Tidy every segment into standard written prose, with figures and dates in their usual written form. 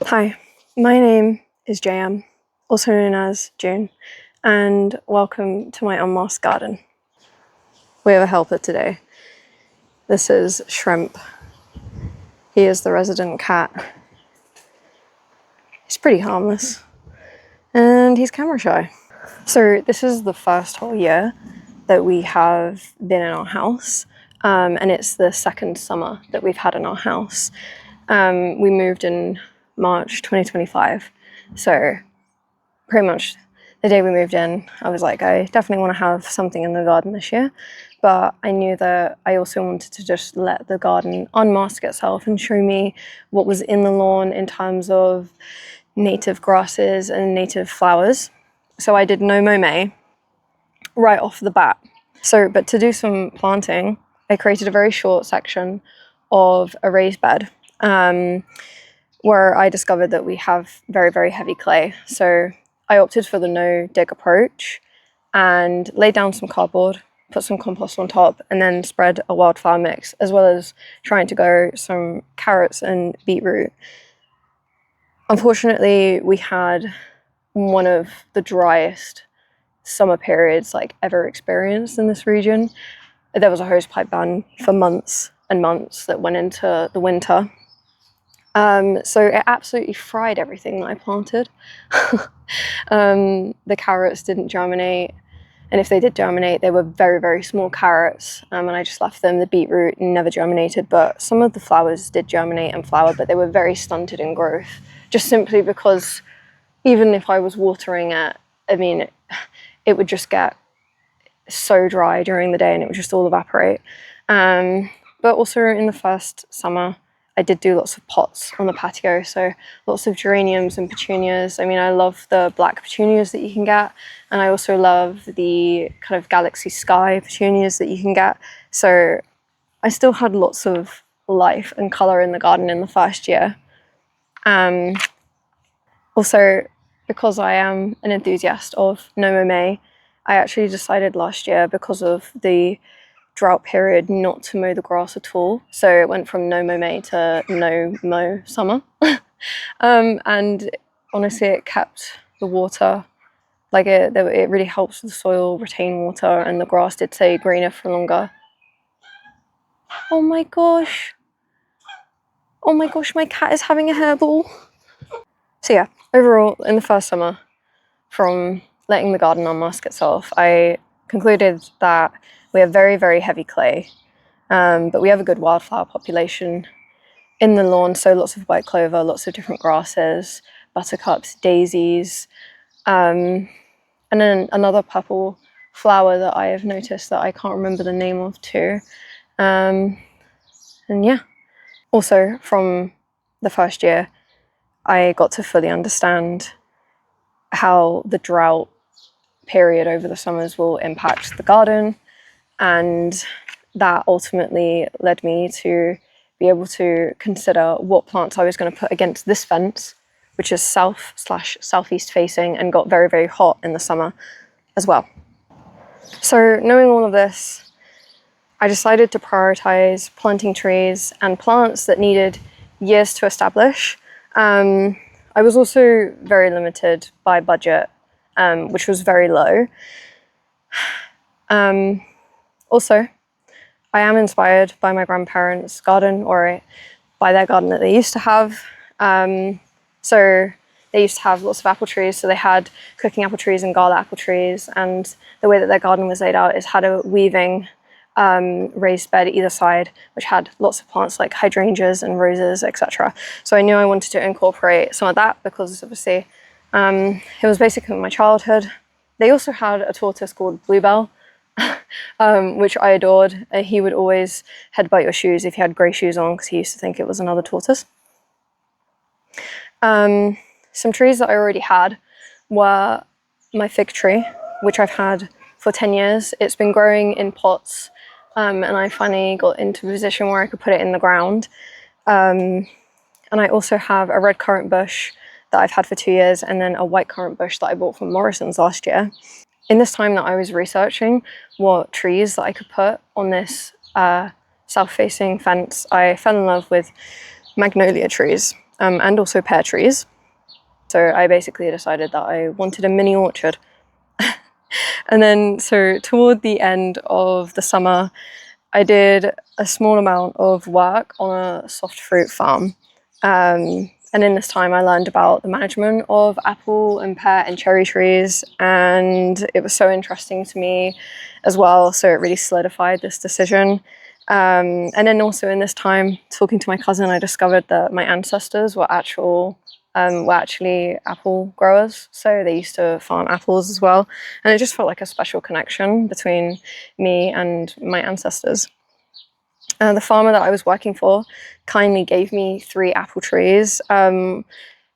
Hi, my name is JM, also known as June, and welcome to my unmasked garden. We have a helper today. This is Shrimp. He is the resident cat. He's pretty harmless, and he's camera shy. So this is the first whole year that we have been in our house, and it's the second summer that we've had in our house. We moved in March 2025, so pretty much the day we moved in, I was like, I definitely want to have something in the garden this year, but I knew that I also wanted to just let the garden unmask itself and show me what was in the lawn in terms of native grasses and native flowers. So I did no mow right off the bat. But to do some planting, I created a very short section of a raised bed where I discovered that we have very, very heavy clay. So I opted for the no-dig approach and laid down some cardboard, put some compost on top, and then spread a wildflower mix, as well as trying to grow some carrots and beetroot. Unfortunately, we had one of the driest summer periods ever experienced in this region. There was a hosepipe ban for months and months that went into the winter. So it absolutely fried everything that I planted. The carrots didn't germinate, and if they did germinate, they were very, very small carrots, and I just left them. The beetroot never germinated, but some of the flowers did germinate and flower, but they were very stunted in growth, just simply because even if I was watering it, it would just get so dry during the day and it would just all evaporate. But also in the first summer, I did do lots of pots on the patio, so lots of geraniums and petunias. I love the black petunias that you can get, and I also love the kind of galaxy sky petunias that you can get. So I still had lots of life and colour in the garden in the first year. Also, because I am an enthusiast of no mow, I actually decided last year, because of the drought period, not to mow the grass at all. So it went from no mow to no mow summer. And honestly, it kept the water, it really helps the soil retain water, and the grass did stay greener for longer. Oh my gosh, my cat is having a hairball. So yeah, overall, in the first summer, from letting the garden unmask itself, I concluded that we have very, very heavy clay, but we have a good wildflower population in the lawn, so lots of white clover, lots of different grasses, buttercups, daisies, and then another purple flower that I have noticed that I can't remember the name of too. And yeah, also from the first year, I got to fully understand how the drought period over the summers will impact the garden, and that ultimately led me to be able to consider what plants I was going to put against this fence, which is south/southeast facing and got very, very hot in the summer as well. So knowing all of this, I decided to prioritize planting trees and plants that needed years to establish. I was also very limited by budget, which was very low. Also, I am inspired by my grandparents' garden, or by their garden that they used to have. So they used to have lots of apple trees, so they had cooking apple trees and gala apple trees, and the way that their garden was laid out is had a weaving raised bed either side, which had lots of plants like hydrangeas and roses, etc. So I knew I wanted to incorporate some of that, because obviously it was basically my childhood. They also had a tortoise called Bluebell, which I adored. He would always headbutt your shoes if you had grey shoes on, because he used to think it was another tortoise. Some trees that I already had were my fig tree, which I've had for 10 years. It's been growing in pots, and I finally got into a position where I could put it in the ground. And I also have a red currant bush that I've had for 2 years, and then a white currant bush that I bought from Morrison's last year. In this time that I was researching what trees that I could put on this south-facing fence, I fell in love with magnolia trees. and also pear trees. So I basically decided that I wanted a mini orchard. And then, so toward the end of the summer, I did a small amount of work on a soft fruit farm. And in this time, I learned about the management of apple and pear and cherry trees, and it was so interesting to me as well. So it really solidified this decision. And then also in this time, talking to my cousin, I discovered that my ancestors were actually apple growers. So they used to farm apples as well. And it just felt like a special connection between me and my ancestors. The farmer that I was working for kindly gave me 3 apple trees.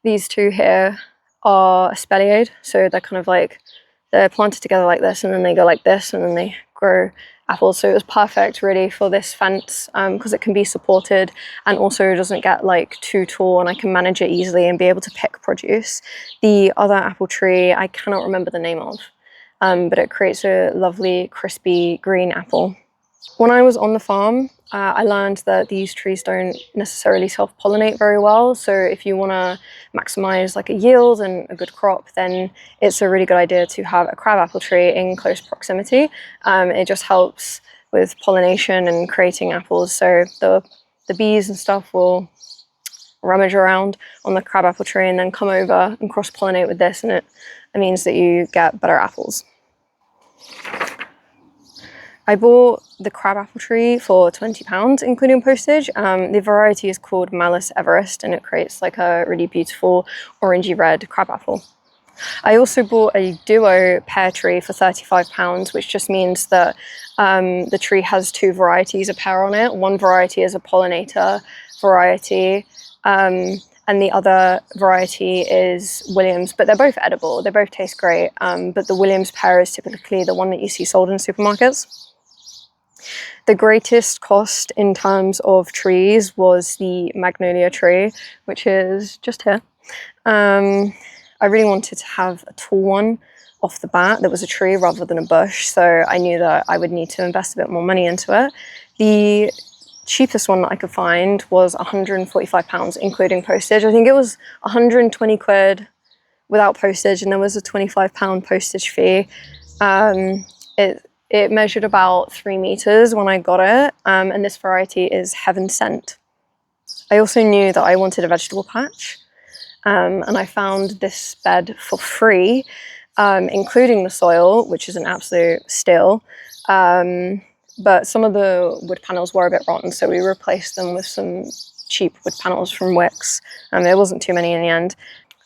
These 2 here are espalier, so they're kind of like, they're planted together like this, and then they go like this, and then they grow apples. So it was perfect really for this fence, because it can be supported and also doesn't get like too tall, and I can manage it easily and be able to pick produce. The other apple tree I cannot remember the name of, but it creates a lovely crispy green apple. When I was on the farm, I learned that these trees don't necessarily self-pollinate very well. So if you want to maximize like a yield and a good crop, then it's a really good idea to have a crabapple tree in close proximity. It just helps with pollination and creating apples. So the bees and stuff will rummage around on the crabapple tree and then come over and cross-pollinate with this, and it means that you get better apples. I bought the crabapple tree for £20, including postage. The variety is called Malus Everest, and it creates like a really beautiful orangey red crabapple. I also bought a duo pear tree for £35, which just means that the tree has 2 varieties of pear on it. One variety is a pollinator variety, and the other variety is Williams, but they're both edible. They both taste great, but the Williams pear is typically the one that you see sold in supermarkets. The greatest cost in terms of trees was the magnolia tree, which is just here. I really wanted to have a tall one off the bat that was a tree rather than a bush, so I knew that I would need to invest a bit more money into it. The cheapest one that I could find was £145, including postage. I think it was 120 quid without postage, and there was a £25 postage fee. It measured about 3 meters when I got it, and this variety is Heaven Sent. I also knew that I wanted a vegetable patch, and I found this bed for free, including the soil, which is an absolute steal. But some of the wood panels were a bit rotten, so we replaced them with some cheap wood panels from Wix, and there wasn't too many in the end.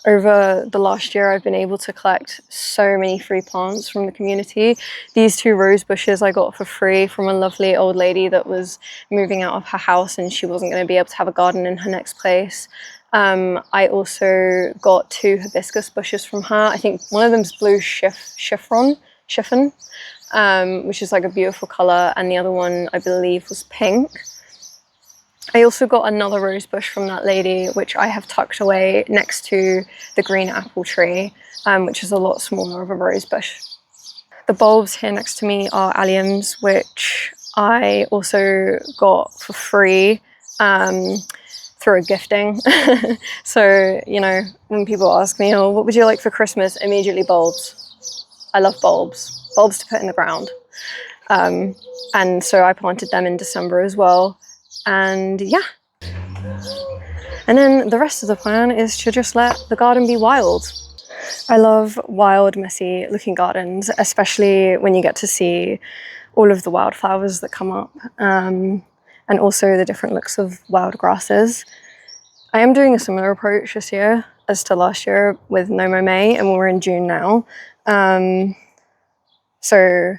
Over the last year, I've been able to collect so many free plants from the community. These 2 rose bushes I got for free from a lovely old lady that was moving out of her house and she wasn't going to be able to have a garden in her next place. I also got 2 hibiscus bushes from her. I think one of them's blue chiffon, which is like a beautiful colour, and the other one I believe was pink. I also got another rose bush from that lady, which I have tucked away next to the green apple tree, which is a lot smaller of a rose bush. The bulbs here next to me are alliums, which I also got for free through a gifting. So, you know, when people ask me, oh, what would you like for Christmas? Immediately bulbs. I love bulbs. Bulbs to put in the ground. And so I planted them in December as well. And yeah. And then the rest of the plan is to just let the garden be wild. I love wild, messy looking gardens, especially when you get to see all of the wildflowers that come up, and also the different looks of wild grasses. I am doing a similar approach this year as to last year with No Mo May, and we're in June now. So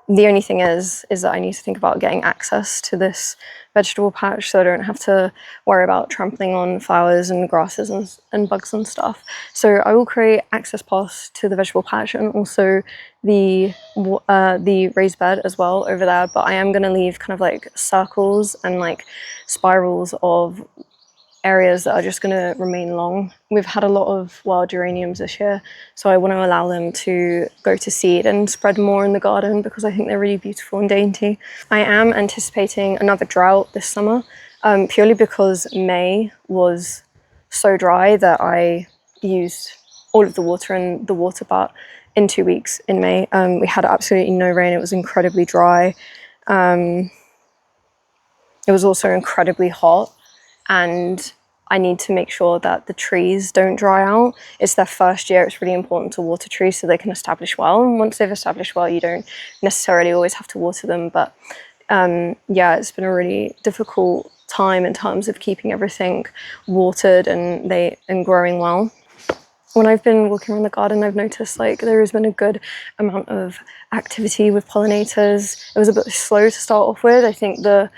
the only thing is that I need to think about getting access to this vegetable patch so I don't have to worry about trampling on flowers and grasses and bugs and stuff. So I will create access paths to the vegetable patch and also the raised bed as well over there, but I am going to leave kind of like circles and like spirals of areas that are just going to remain long. We've had a lot of wild geraniums this year, so I want to allow them to go to seed and spread more in the garden because I think they're really beautiful and dainty. I am anticipating another drought this summer, purely because May was so dry that I used all of the water in the water butt in 2 weeks in May. We had absolutely no rain. It was incredibly dry. It was also incredibly hot, and I need to make sure that the trees don't dry out. It's their first year. It's really important to water trees so they can establish well. And once they've established well, you don't necessarily always have to water them. But yeah, it's been a really difficult time in terms of keeping everything watered and growing well. When I've been walking around the garden, I've noticed like there has been a good amount of activity with pollinators. It was a bit slow to start off with. I think the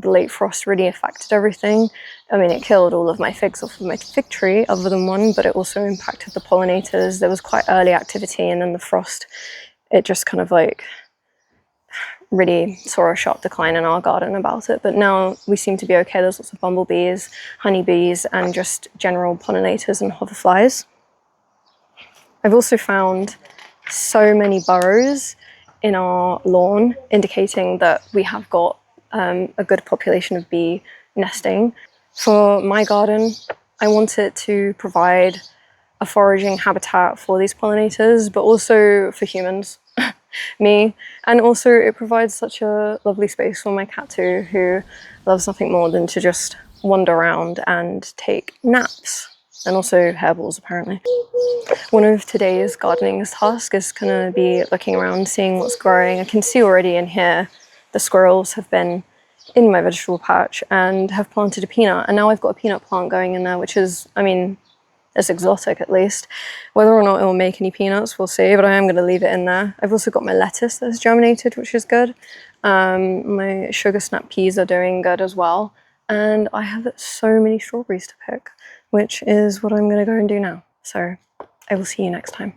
late frost really affected everything. I mean, it killed all of my figs off of my fig tree, other than one, but it also impacted the pollinators. There was quite early activity, and then the frost, it just kind of like really saw a sharp decline in our garden about it. But now we seem to be okay. There's lots of bumblebees, honeybees, and just general pollinators and hoverflies. I've also found so many burrows in our lawn, indicating that we have got a good population of bee nesting. For my garden, I want it to provide a foraging habitat for these pollinators, but also for humans, me. And also it provides such a lovely space for my cat too, who loves nothing more than to just wander around and take naps. And also hairballs, apparently. One of today's gardening tasks is gonna be looking around, seeing what's growing. I can see already in here, the squirrels have been in my vegetable patch and have planted a peanut. And now I've got a peanut plant going in there, which is, I mean, it's exotic at least. Whether or not it will make any peanuts, we'll see, but I am gonna leave it in there. I've also got my lettuce that's germinated, which is good. My sugar snap peas are doing good as well. And I have so many strawberries to pick, which is what I'm gonna go and do now. So I will see you next time.